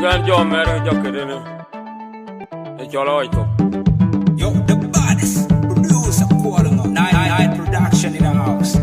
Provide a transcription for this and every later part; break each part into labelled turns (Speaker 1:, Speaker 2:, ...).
Speaker 1: Gan John Mary Joker, it's your light.
Speaker 2: Yo, the baddest producer calling up. Night production in the house.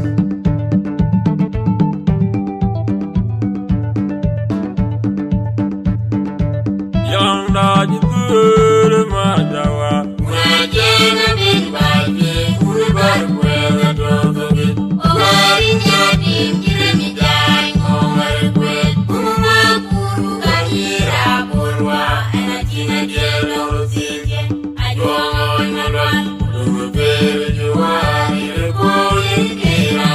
Speaker 1: Young Dodgy good, my Jawa.
Speaker 3: Majana bin Bali, Uribar, where the drove of it. Oh, in Yadim, Kirimi dying, oh, my great Uma Guru, Kahira, Burwa, and a Tina Yellow City. I go on my run, Uru, baby, you are here, calling Kira.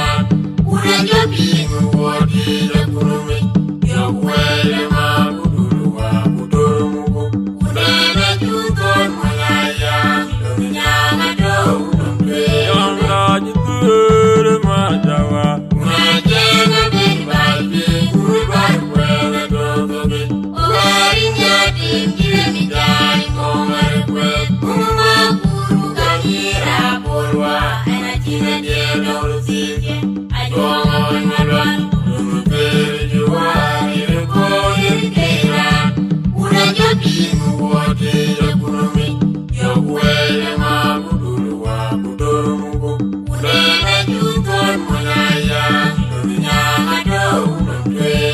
Speaker 3: Ura Jabin, what did the Kurumi? Your way, my Guru, Guru, Udana, you got my eye.
Speaker 1: Young Dodgy good, my Jawa.
Speaker 3: Majana bin Bali, Uribar, where the drove of it. Oh, in Yadim, Kirimi dying, oh, my great Uma Guru, Kahira, Burwa, and a Tina Yellow City. I go on my run, Uru, baby, you are here, calling Kira. Ura Jabin, what did the Kurumi? Your way, my Guru, Guru, Udana, you got my eye. Dunya, don't play.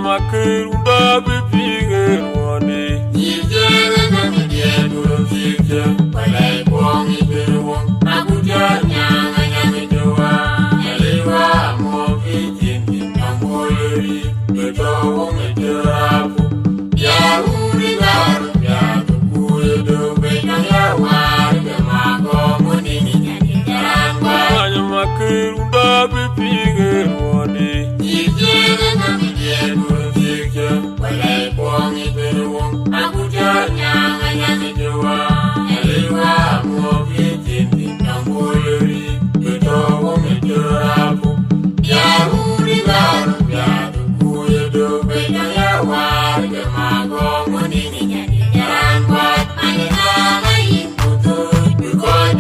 Speaker 1: My Kirunda be big one day.
Speaker 3: You can't let me get to the future. But I won't be the one. I could just young and young to I more vision in the world. But I won't make it up. Yahoo, Yahoo, who do make a wild, the Mago, money, and
Speaker 1: My Kirunda be big one day.
Speaker 3: you can't let me get to the future. But I won't be the one. I could just young and young to I more vision in the world. But I won't make it up. Yahoo, Yahoo, who do make a wild, the Mago, money, and what money, I put to because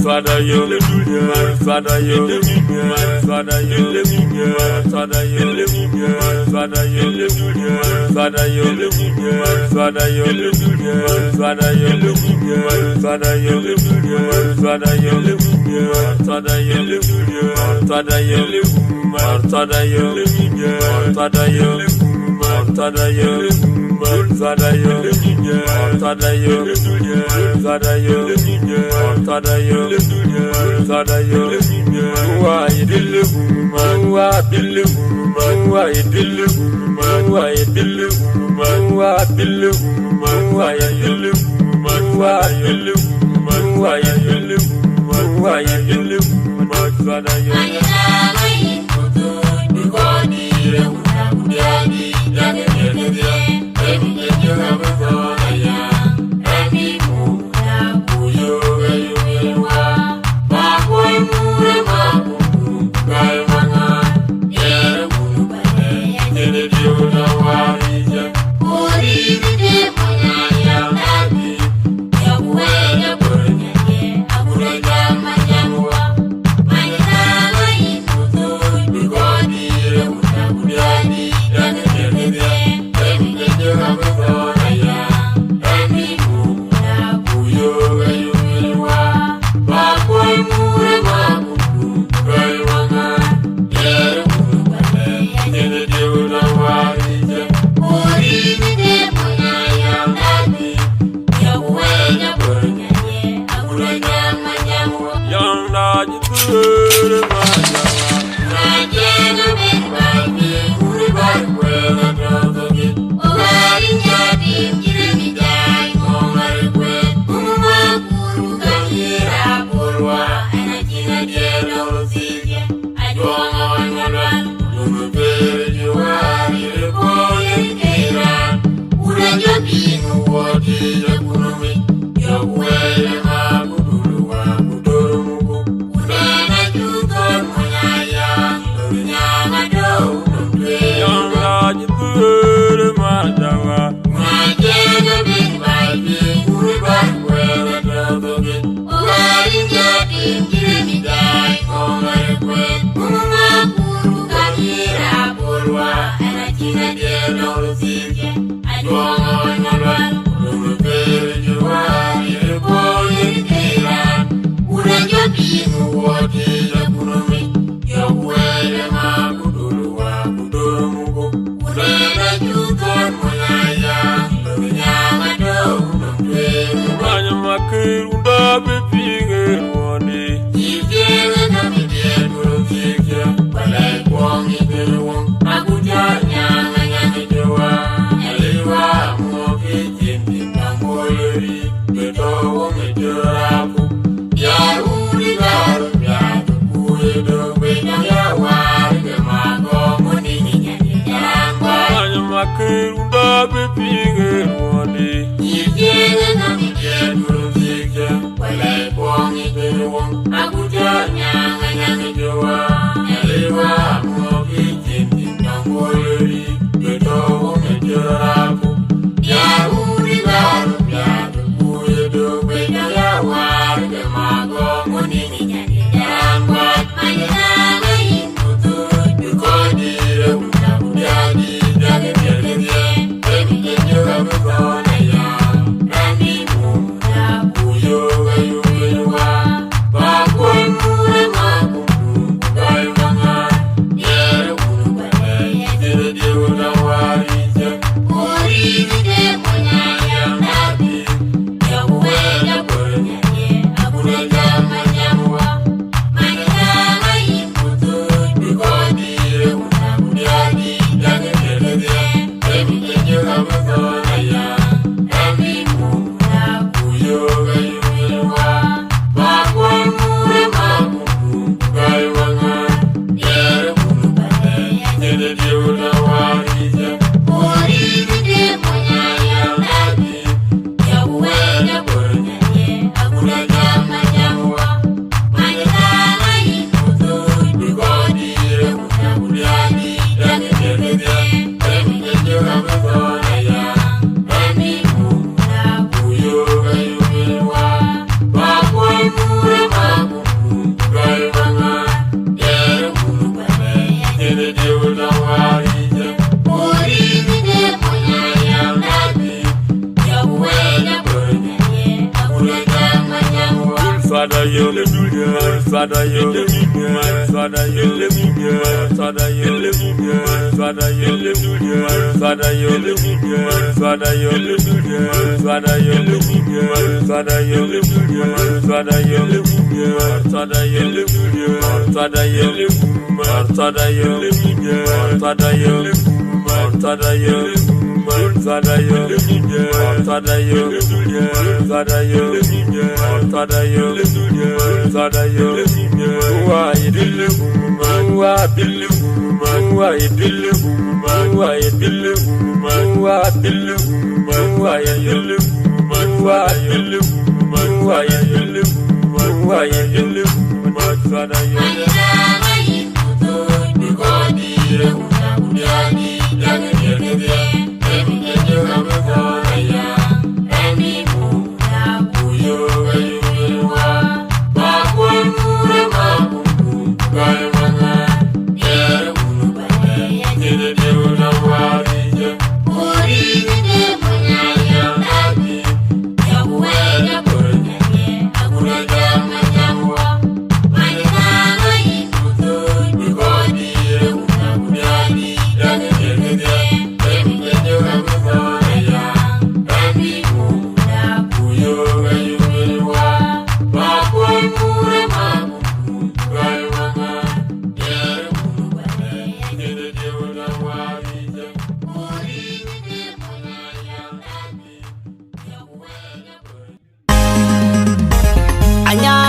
Speaker 1: Father, you're the dunya, Father, you're the dunya, Father, you're the dunya, Father, you're the dunya, Father, you're the dunya, Father, you're the dunya, Father, you're the dunya, Father, you're the dunya, Father, you're the dunya, Father, you're the dunya, Father, you're the dunya, Father, you're the dunya, Father, you're the dunya, Father, you're the dunya, Father, you're the dunya. Sada yo, sada yo, sada yo, sada yo, sada yo. Why did why did why did why did why did why did why did sada yo.
Speaker 3: Yeah.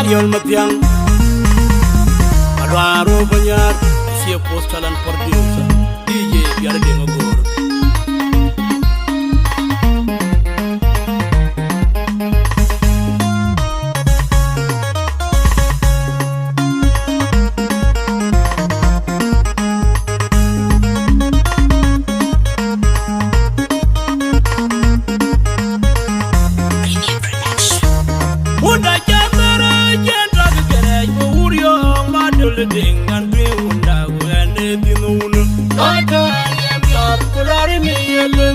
Speaker 4: Yol mapiang Alwaro banyar Siya postalan producer DJ biar dia ngogor ding and we wunda wende dinunu
Speaker 1: Kata yem yor kulari mi yelu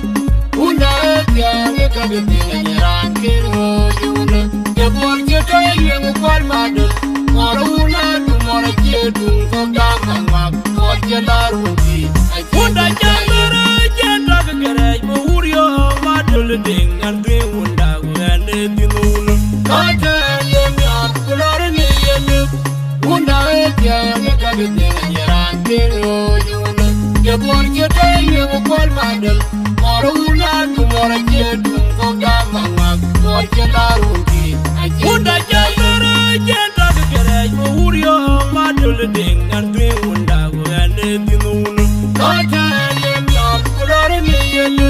Speaker 1: Una tiang kabin nyeran kiro yuna Kebor jeta yem kwal madul Mora una tu mora jetu Kota mangmak Kor jelaruki
Speaker 4: Wunda jangara jenda kegerej Mawuryo madul ding and we wunda wende dinunu
Speaker 1: Kata yem yor kulari mi yelu Una tiang kabin nyeran kiro yuna Kebor jeta yem kwal madul Mora una tu mora jetu Kota mangmak Kor jelaruki
Speaker 4: Wunda jangara jenda kegerej Mawuryo madul ding and we wunda wende dinunu
Speaker 1: Kata yem yor kulari mi yelu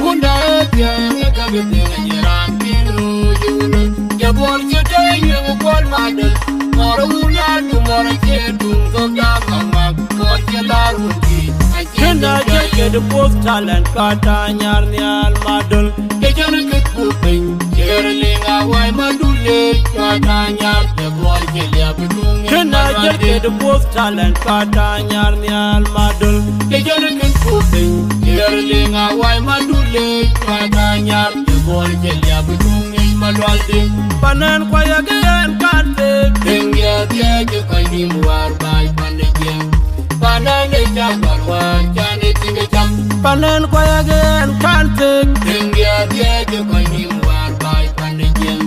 Speaker 1: Una tiang kabin nyeran kiro yuna Kebor jeta yem kwal madul Mora una tu mora jetu Kota mangmak Kor jelaruki
Speaker 4: Kena jake the post talent kata nyar nyal madul
Speaker 1: Kejan kepuping Jerling awai madule Kata nyar Kebor jelia bedung
Speaker 4: Kena jake the post talent kata nyar nyal madul
Speaker 1: Kejan kepuping Jerling awai madule Kata nyar Kebor jelia bedung Malwalde
Speaker 4: Panen kwaya gen kante
Speaker 1: Tengya tiaja kani muar bai pandegem Panane jabarwan Jane tinge jam
Speaker 4: Panen kwaya gen kante
Speaker 1: Tengya tiaja kani muar bai pandegem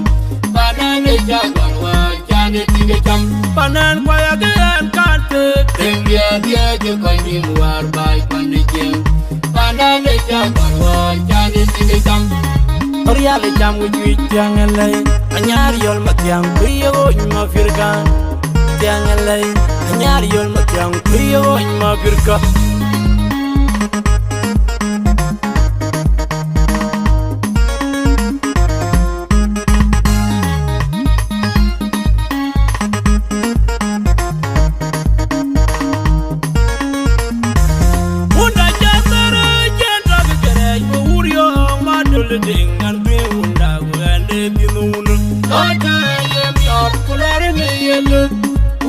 Speaker 1: Panane jabarwan Jane tinge jam
Speaker 4: Panen kwaya gen kante
Speaker 1: Tengya tiaja kani muar bai pandegem Panane jabarwan Jane tinge jam
Speaker 4: Oriale jam wujui tiang elai Anyar yol matiang kuyo ima firka Tiang elai Anyar yol matiang kuyo ima firka Wunda jangara jenda kegerej Mawuryo madul ding and we wunda wende dinunu
Speaker 1: Kata yem yor kulari mi yelu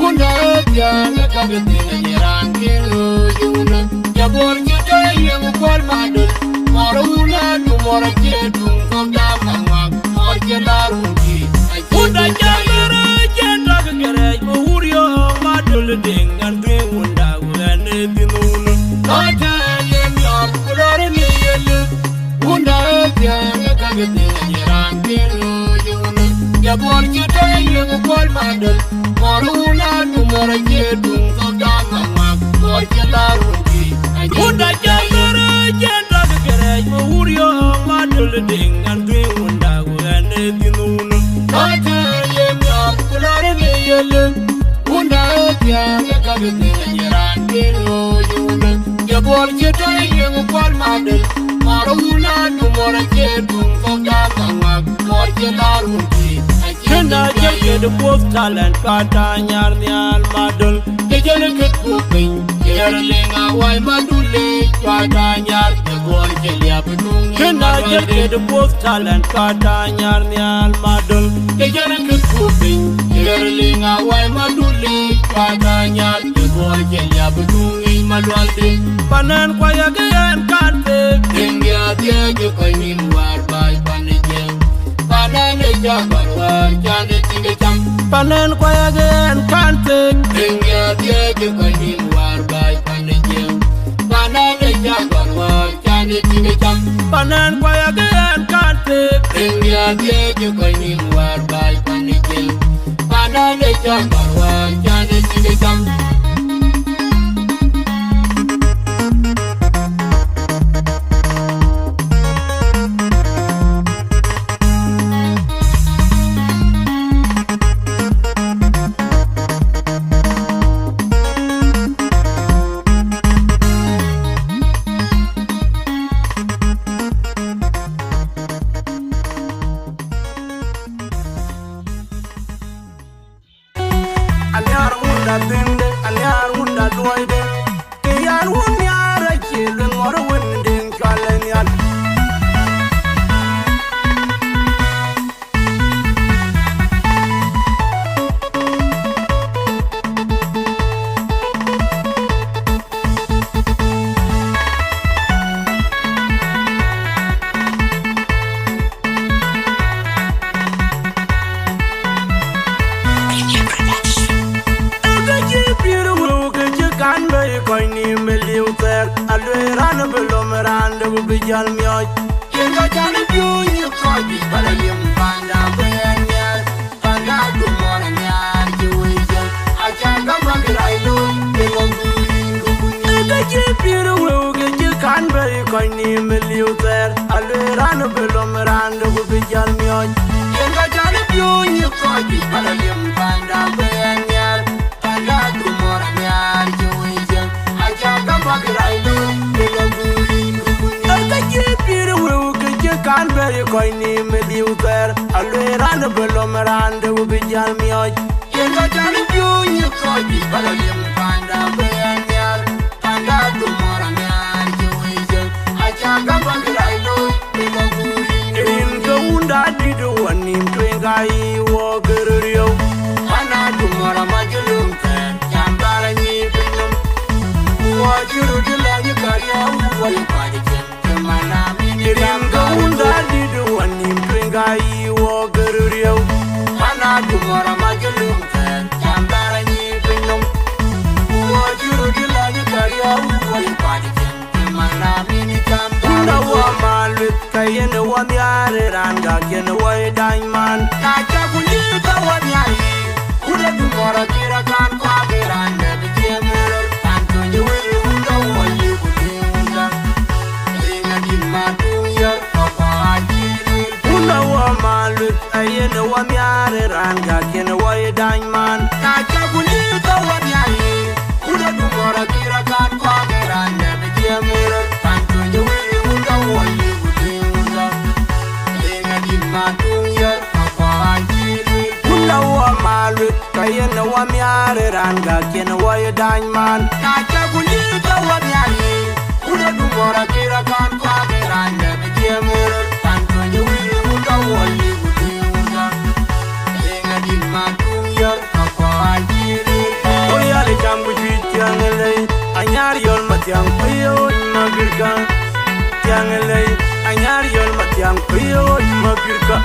Speaker 1: Una tiang kabin nyeran kiro yuna Kebor jeta yem kwal madul Mora una tu mora jetu Kota mangmak Kor jelaruki
Speaker 4: Wunda jangara jenda kegerej Mawuryo madul ding and we wunda wende dinunu
Speaker 1: Kata yem yor kulari mi yelu Una tiang kabin nyeran kiro yuna Kebor jeta yem kwal madul Mora una tu mora jetu Kota mangmak Kor jelaruki
Speaker 4: Wunda jangara jenda kegerej Mawuryo madul ding and we wunda wende dinunu
Speaker 1: Kata yem yor kulari mi yelu Una tiang kabin nyeran kiro yuna Kebor jeta yem kwal madul Mora una tu mora jetu Kota mangmak Kor jelaruki
Speaker 4: Kena jake the post talent kata nyar nyal madul
Speaker 1: Kejan kepuping Jerling awai madule Kata nyar Kebor jelia bedung
Speaker 4: Kena jake the post talent kata nyar nyal madul
Speaker 1: Kejan kepuping Jerling awai madule Kata nyar Kebor jelia bedung Malwalde
Speaker 4: Panen kwaya gen kante
Speaker 1: Tengya tiaja kani muar bai pandegem Panane jabarwan Jane tinge jam
Speaker 4: Panen kwaya gen kante
Speaker 1: Tengya tiaja kani muar bai pandegem Panane jabarwan Jane tinge jam
Speaker 4: Panen kwaya gen kante
Speaker 1: Tengya tiaja kani muar bai pandegem Panane jabarwan Jane tinge jam
Speaker 4: koi ni miliuter alwe ran belom ran de bijal mioj
Speaker 5: Yenga jani piunyi koji bala lim panda benyal panda dumora nyar juwijal achaga magirailu
Speaker 4: Ega je piru weuge je kan be koi ni miliuter alwe ran belom ran de bijal mioj
Speaker 5: Yenga jani piunyi koji bala lim panda benyal panda dumora nyar juwijal achaga magirailu
Speaker 4: Ega je piru weuge je kan be koi ni miliuter alwe ran belom ran de bijal mioj
Speaker 5: Yenga jani piunyi koji bala lim panda benyal panda dumora nyar juwijal achaga magirailu
Speaker 4: Inga unda dido wanim twenga iwo geruriyo
Speaker 5: Pana dumora majulum ten jambara ni binum Wajiru dilanya karya wali padikin Kemana mini
Speaker 4: Inga unda dido wanim twenga iwo geruriyo
Speaker 5: Pana dumora majulum ten jambara ni binum Wajiru dilanya karya wali padikin Kemana mini
Speaker 4: Unda
Speaker 5: jambara
Speaker 4: wa malut kayen wa miare ranga ken wa daimman
Speaker 5: Nacha kulita wanyari Uda dumora kira kan kwa berande bijemur Antonyo wili unda wali kutiunda Inga jima tuyar papa ajiri
Speaker 4: Unda wa malut kayen wa miare ranga ken wa daimman
Speaker 5: Nacha kulita wanyari Uda dumora kira kan kwa berande bijemur Antonyo wili unda wali kutiunda Inga jima tuyar papa ajiri
Speaker 4: Unda wa malut kayen wa miare ranga ken wa daimman
Speaker 5: Nacha kulita wanyari Uda dumora kira kan kwa berande bijemur Antonyo wili unda wali kutiunda Inga jima tuyar papa ajiri
Speaker 4: Oyale jambu jitiangele anyar yol matiang priyo magirka tiangele anyar yol matiang priyo magirka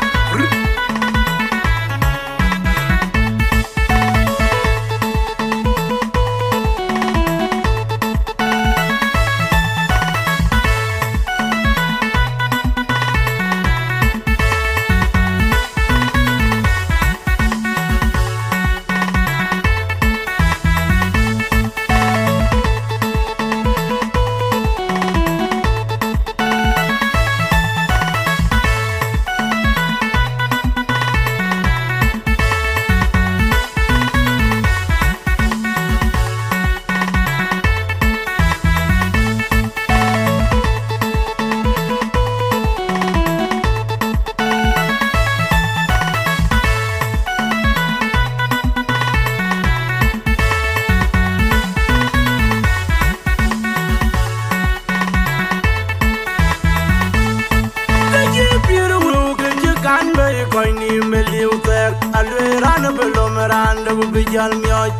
Speaker 4: bijal mioj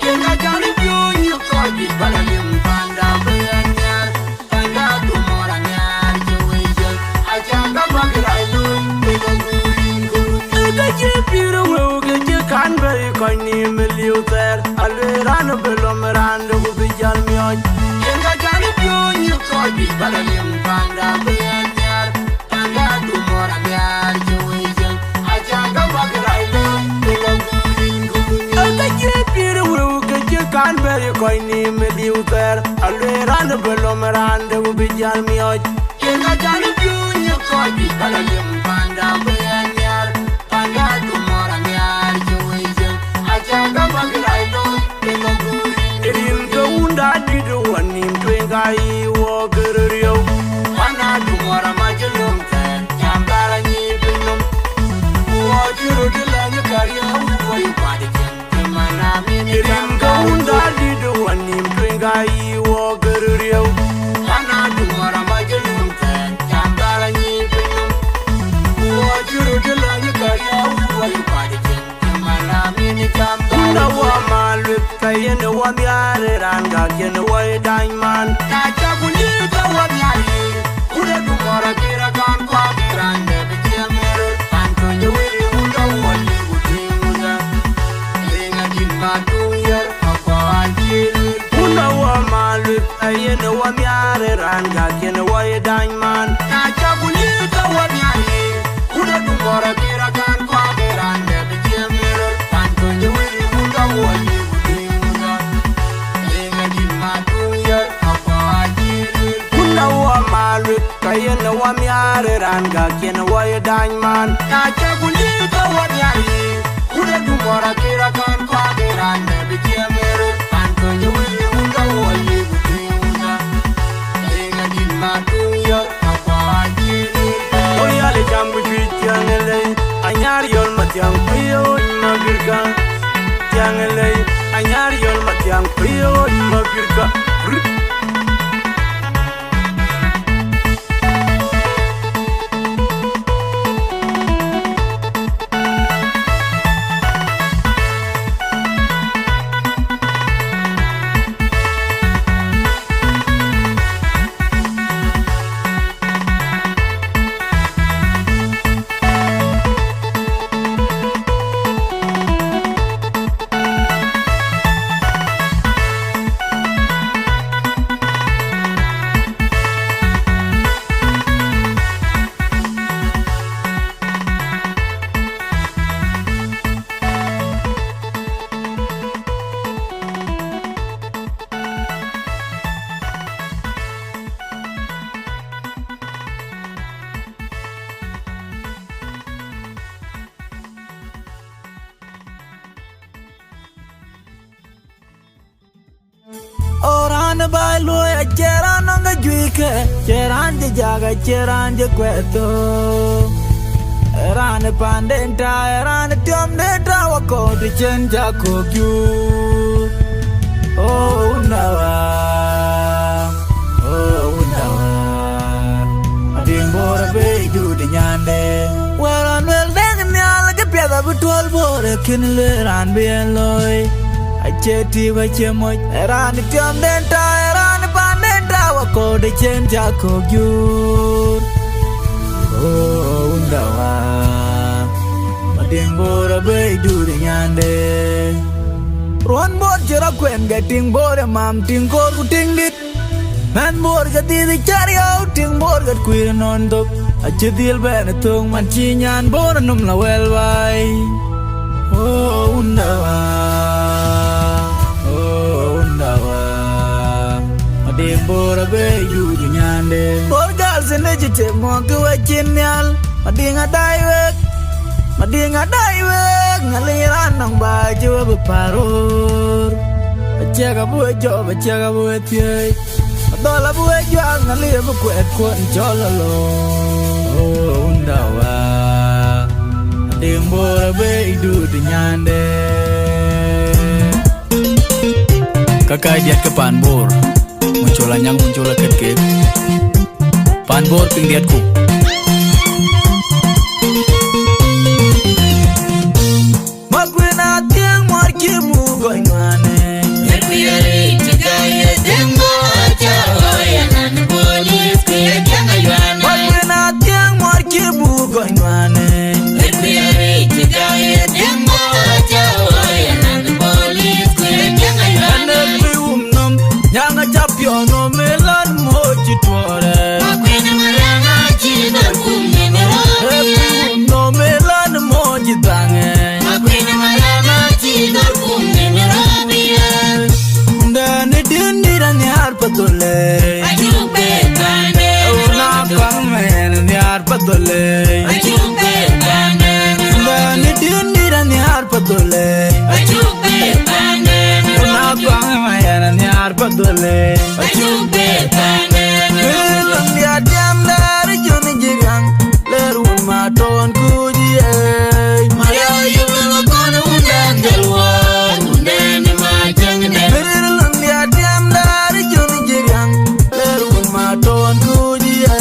Speaker 5: Yenga jani piunyi koji bala lim panda benyal Panda dumora nyar juwijal Achaga magirailu
Speaker 4: Ega je piru weuge je kan be koi ni miliuter alwe ran belom ran de bijal mioj
Speaker 5: Yenga jani piunyi koji bala lim panda benyal Panda dumora nyar juwijal Achaga magirailu
Speaker 4: Ega je piru weuge je kan be koi ni miliuter alwe ran belom ran de bijal mioj
Speaker 5: Yenga jani piunyi koji bala lim panda benyal Panda dumora nyar juwijal Achaga magirailu
Speaker 4: Inga unda dido wanim twenga iwo geruriyo
Speaker 5: Pana dumora majulum ten jambara ni binum Wajiru dilanya karya wali padikin Kemana mini
Speaker 4: Inga
Speaker 5: jambara
Speaker 4: unda dido wanim twenga iwo geruriyo
Speaker 5: Pana dumora majulum ten jambara ni binum Wajiru dilanya karya wali padikin Kemana mini
Speaker 4: Unda
Speaker 5: jambara
Speaker 4: wa malut kayen wa miare ranga ken wa daimman
Speaker 5: Nacha
Speaker 4: yan ga ken way dañ man
Speaker 5: Na chakuni ka wanyari Kuda dumora kira kan kwa gerande Bikiamere Anto nyui unda wali Bukiunda Ega din matuya Apa ajini
Speaker 4: o yale jam gu jangale anyar yol matyang priyo mabirka jangale anyar yol matyang priyo mabirka
Speaker 6: Oran bailo ya cheran nga juike cheran de jaga cheran de kweto Eran pandenta eran tiom de tawako de chenja kokyu Oh undawa Adimbora be du de nyande Waran wel deng nyal ke piada butol bore kin leran bien loy Acheti wachemoy eran tiom denta eran pandenta wako de chenja kogyur Oh undawa Madingbora bay duri nyande Ruan bor jera kwen getting bore mam ting kor ku ting dit Man bor gati di chari au ting bor gat kuir nondok Achedil ben tung man chinyan bor num la wel wai Oh undawa Bora be yudu nyande Borgal sene jite mongi wachinyal Madinga daiwek Ngaliran nang baju beparur Bacaga buwe jo bacaga buwe tiay Madola buwe jo ngalir bukwet kuat jololo Oh undawa Bora be yudu nyande Kakak dia ke Panbor Muncul anyang muncul kekek Panbor ping diatku Makwena tiang marki mu goy mane
Speaker 3: Merkuyari tegaya dembo aja oyanan polis kuya janga yuana
Speaker 6: Makwena tiang marki mu goy mane
Speaker 3: Merkuyari tegaya dembo aja oyanan polis kuya janga yuana
Speaker 6: Nyanga chapiono melan mochi tuore
Speaker 3: Makwena marana chida kumemero
Speaker 6: No melan mochi tange
Speaker 3: Makwena marana chida kumemero
Speaker 6: Ndani dindira ni harpatole
Speaker 3: Ajupe tane
Speaker 6: Una kangmen ni harpatole
Speaker 3: Ajupe tane
Speaker 6: Ndani dindira ni harpatole
Speaker 3: Ajupe tane
Speaker 6: Una kangmen ni harpatole
Speaker 3: Ajupe tane
Speaker 6: Milang dia diam dari juni jirang Lerun maton kujiye
Speaker 3: Maya yulu kono undan jalwan Undan majang ne
Speaker 6: Milang dia diam dari juni jirang Lerun maton kujiye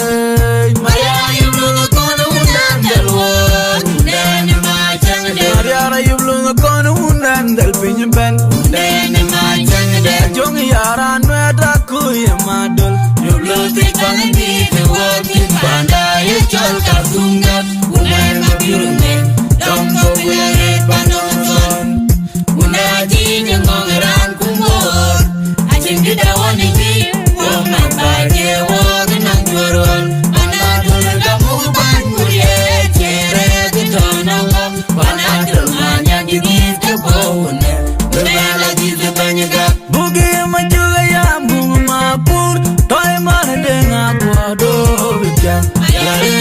Speaker 3: Maya yulu kono undan jalwan Undan majang ne
Speaker 6: Mariara yublung kono undan dal pinjemben
Speaker 3: Undan majang ne
Speaker 6: Jongi yaran meda kuye madol
Speaker 3: Yulu tikang di tewakin Bandai chol kartungat Undan mabirumen Dong kopulare panonson Unaji nyongeran kumor Ajing didawan iki Wong nabaje wong nang juaron Panadol kamu ban kurie Cere gitona wong Panadol manya gigit kebawune Berbala gitu banyak
Speaker 6: Bugi majuga ya bunga mapur Toy mana denga kwa do bijang Lare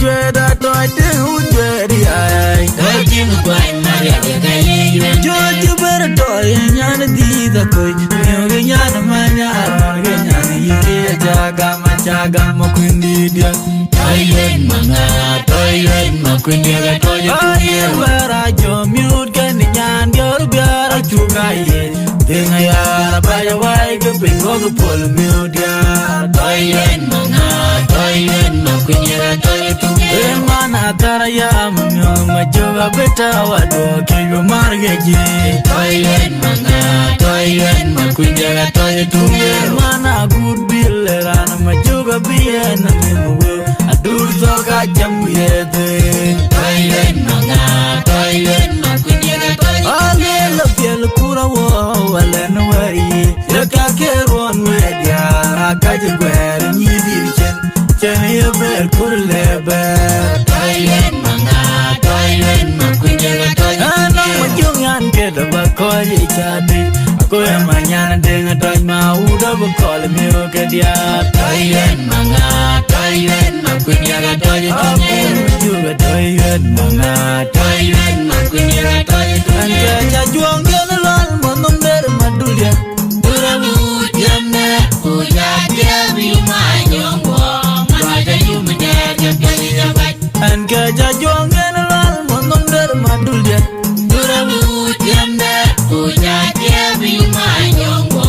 Speaker 6: chweda toy te chwedi ay
Speaker 3: Dojin Kwan Maria Gaye
Speaker 6: George ber toy nyan di da koy Nyoge nyan manya arge nyan yike jaga machaga mokundi dia
Speaker 3: Toyen Manga Toyen Makundi Toyen
Speaker 6: Aye wera jo mute kan nyan yor biara chugaye Tinga ya baya wai ke pingo ke pol mute dia
Speaker 3: Toyen Manga Toyen Makundi Toyen
Speaker 6: Mana taraya mumyo majoga beta wado kiyo margeji
Speaker 3: Toyen Manga Toyen Makundi Toyen
Speaker 6: Mana good bill rana majoga biye na mimuwe Adur soka jamu yede
Speaker 3: Toyen Manga Toyen Makundi
Speaker 6: Ale lo piel kura wo wale no wari Yaka keron media akaji gwer nyidi chen Chen yebe kurlebe
Speaker 3: Toyen Manga Toyen Makundi
Speaker 6: Ano majungan keda bakoy chadi Akoy manyana denga toy mauda bakol miyo kedia
Speaker 3: Toyen Manga Toyen Makundi
Speaker 6: Akoy juga toyen manga
Speaker 3: Toyen Makundi
Speaker 6: Anke jajuang kena lal monong der madulia
Speaker 3: Uramu jamne Ujadia Mimanyongwo Mada Yumadaya Pilijabat
Speaker 6: Anke jajuang kena lal monong der madulia
Speaker 3: Uramu jamne Ujadia Mimanyongwo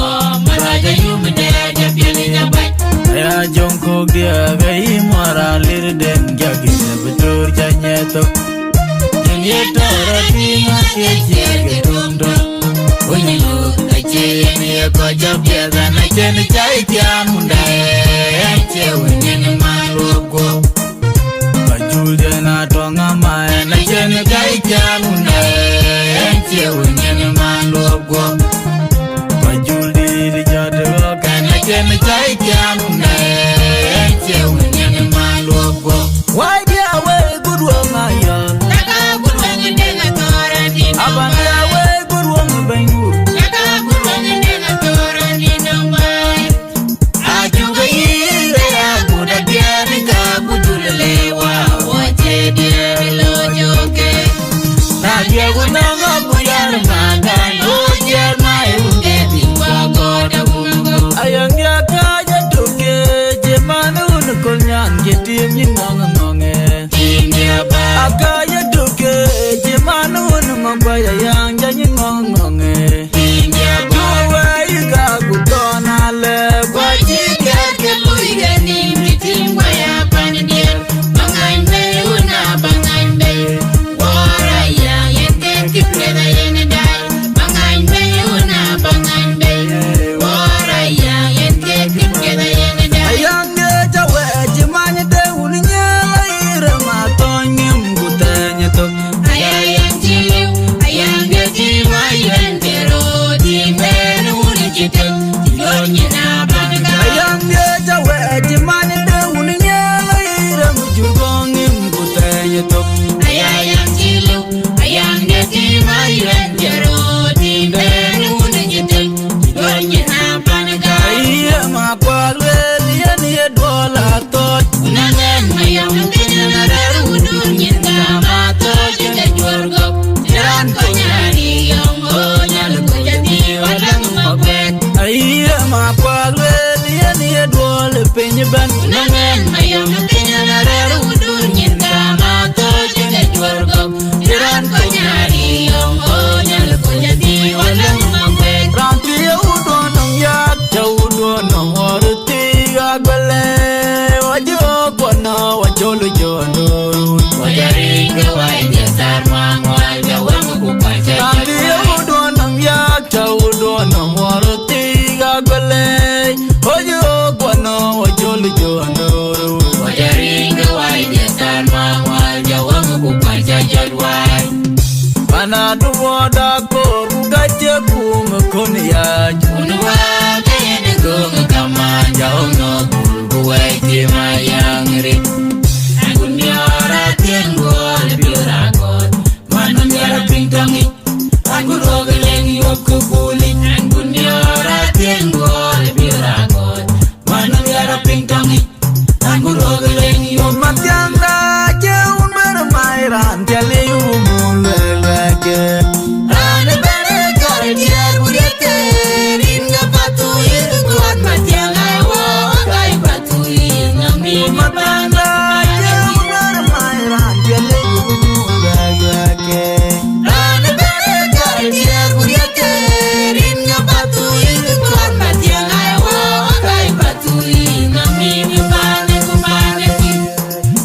Speaker 3: Mada Yumadaya Pilijabat
Speaker 6: Ya jongkok dia gai mora lir den jagi betul janyeto
Speaker 3: Janyeto rapi ngake jage tumdo Unyilu kache miya koja piaga na chene chai tia mundae Eche unyene malugo
Speaker 6: Kajulde na tonga mae na chene
Speaker 3: Chai tia mundae Eche unyene malugo
Speaker 6: Kajulde di jade waka
Speaker 3: Kana chene chai tia mundae Eche unyene malugo
Speaker 6: Why dia we good wong ayon
Speaker 3: Taka kurwangi ndenga tora dino
Speaker 6: Abang dia we good wong bengur
Speaker 3: Taka kurwangi ndenga tora dino mai Ajuga ire ya buda dia
Speaker 6: ran tele umulwelweke
Speaker 3: Rana bere kare diar burete Ringa patu ir kuat matianga wo Kai patu ir ngami
Speaker 6: Matanda jemar mai ran tele umulwelweke
Speaker 3: Rana bere kare diar burete Ringa patu ir kuat matianga wo Kai patu ir ngami mipane kumane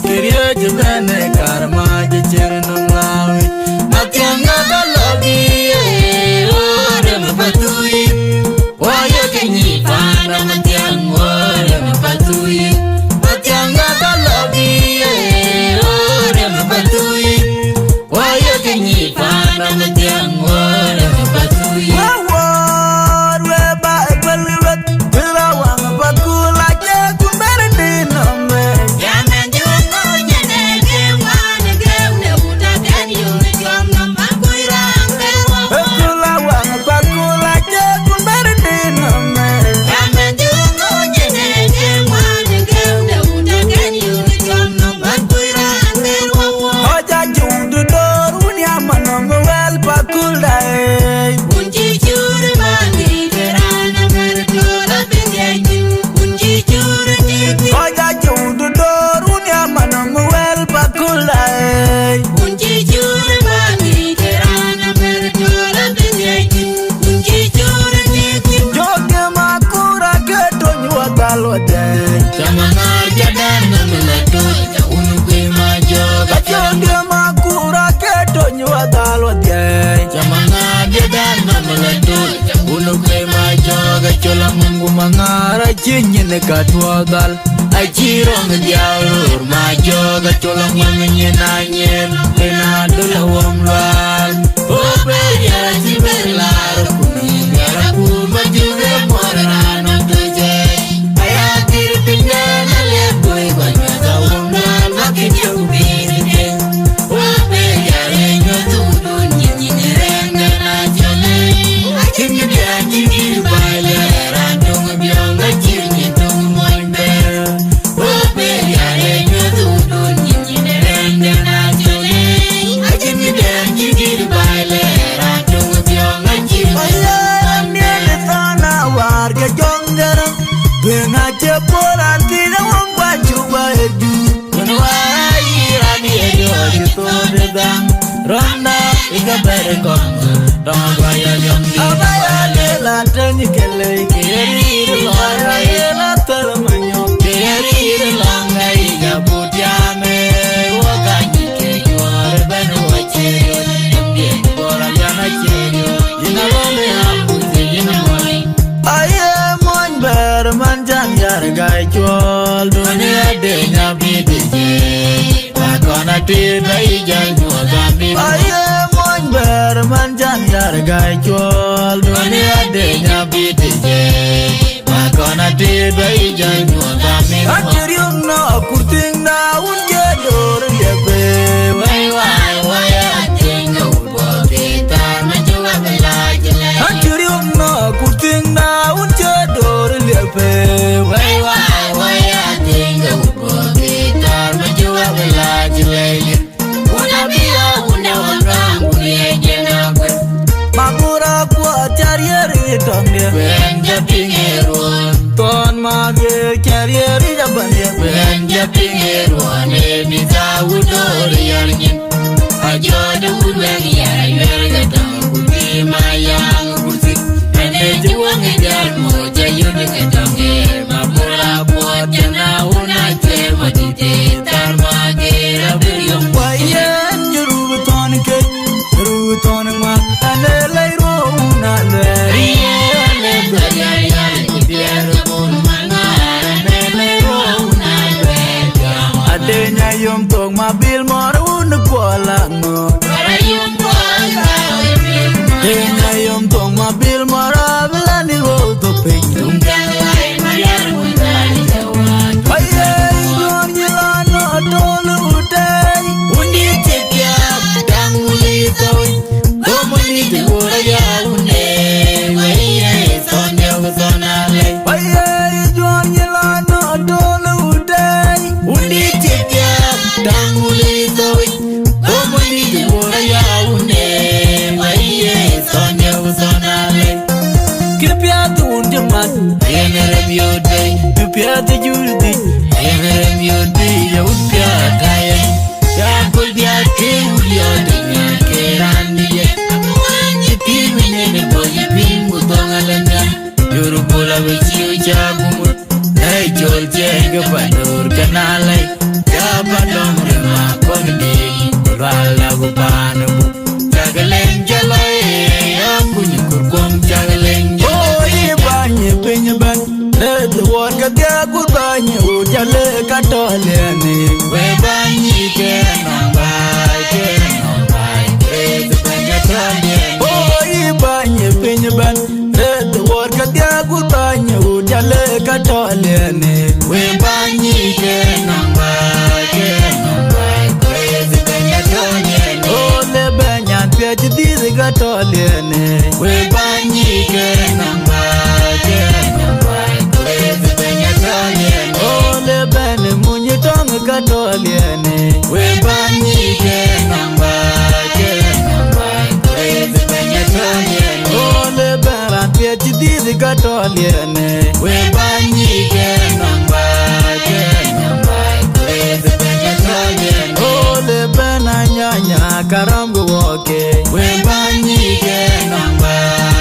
Speaker 6: Kiriyo jemene karma jechernum lawi
Speaker 3: Matianga kalogi ore mapatui Waya kenyi pana matiang ore mapatui Matianga kalogi ore mapatui Waya kenyi pana matiang ore mapatui
Speaker 6: Wawar weba ekbeliwet Birawang bakula jekun berendinome
Speaker 3: Yaman jungo nyene gemwane gemne uta den yungi jomnom akuirang berwa
Speaker 6: Bekulawang bakula jekun berendinome
Speaker 3: Yaman jungo nyene gemwane gemne uta den yungi jomnom akuirang berwa
Speaker 6: Oja jungdu dor unya manong wel bakulai
Speaker 3: Unji churi mangi terana mertola pinyaji Unji churi titi
Speaker 6: Oja jungdu dor unya manong wel bakulai
Speaker 3: Unji churi mangi terana mertola pinyaji Unji churi titi
Speaker 6: Joge makura ketonyo galode
Speaker 3: Jamanar jadan namelatut Unukwe majoga
Speaker 6: Joge makura ketonyo galode
Speaker 3: Jamanar jadan namelatut Unukwe majoga
Speaker 6: Chola mungu mangara chinyine katwadal
Speaker 3: Achirong diaur majoga
Speaker 6: Chola mamenye nanyen Lena dula wamlal
Speaker 3: Ope yara cibelar Kuningara kuma juga morana tuje Ayatir pinggana lepoi Banyak tawungan makin jauh birike Ope yara nyotudun Nyini rengana jone Acimnya diacimir baile Rantung biong acimnya tung moinbe Ope yara nyotudun Nyini rengana jone Acimnya diacimir baile Rantung biong acimnya
Speaker 6: Ayaran nile sana warga jonggaran Benga ceporan tidak wangwa coba edu Ronda ika berekong Dong gaya jongi Abaya lela tanyi kele Kiri loya ela termenyo
Speaker 3: Kiri longa iga putyame Wakanyi kenyore benu wacheyo Mbie bora jana cheyo Jina lome ambuzi jina mwai
Speaker 6: Aye mon ber manjan yar gai chol
Speaker 3: Dunia denya bidije Wakona tida ijal nyua gambi
Speaker 6: Aye mon ber manjan yar gai chol
Speaker 3: Dunia denya bidije Wakona tida ijal nyua gambi
Speaker 6: Ateriung no kurting na unje dor lebe
Speaker 3: Wai wai wai atinga ubo kita Menjuwa belajile
Speaker 6: Ateriung no kurting na unje dor lebe
Speaker 3: Wai wai wai atinga ubo kita Menjuwa belajile Una bila una orang Unieje na kwe
Speaker 6: Magura kwa charieri tonge
Speaker 3: Benja pingeruan
Speaker 6: Ton mage charieri jabanye
Speaker 3: Benja pingeruan Ebisa udori yarnyin Ajoda udweng yara Ywerga tang kuti mayang kursi Ene juang ejar moja yudeng etange Mabura buat jana una cer Matite tar magera beriong
Speaker 6: Wayen juru tonke Juru toneng ma ane leiro una le
Speaker 3: Riele gaya yale kubiar pun mangara Nele rona lwega
Speaker 6: Adenya yom tong mabil mor un kuala ngo
Speaker 3: Para yung bola
Speaker 6: Adenya yom tong mabil mor abilani wo to ping
Speaker 3: Tunggang lain mayar mundali jawan
Speaker 6: Wayen yor nyilano tolu utay
Speaker 3: Undi tekiap dang uli toy Gomuni tiwura ya unde Waiye sonya usonale
Speaker 6: Wayen yor nyilano tolu utay
Speaker 3: Undi tekiap dang uli toy
Speaker 6: jago panu jagaleng jaloi ambuny kurkom jagaleng oi banye penyeban le duor ka dia kurbanye o jale katolene we banyi ke nambai oi banye penyeban le duor ka dia kurbanye o jale katolene we banyi ke nambai ole banyan pedi di katolene we banyi ke nambai ole bane munyi tong katolene we banyi ke nambai ole bana pedi di katolene we banyi ke nambai ole bana nyanya karamgo woke we banyi ke nambai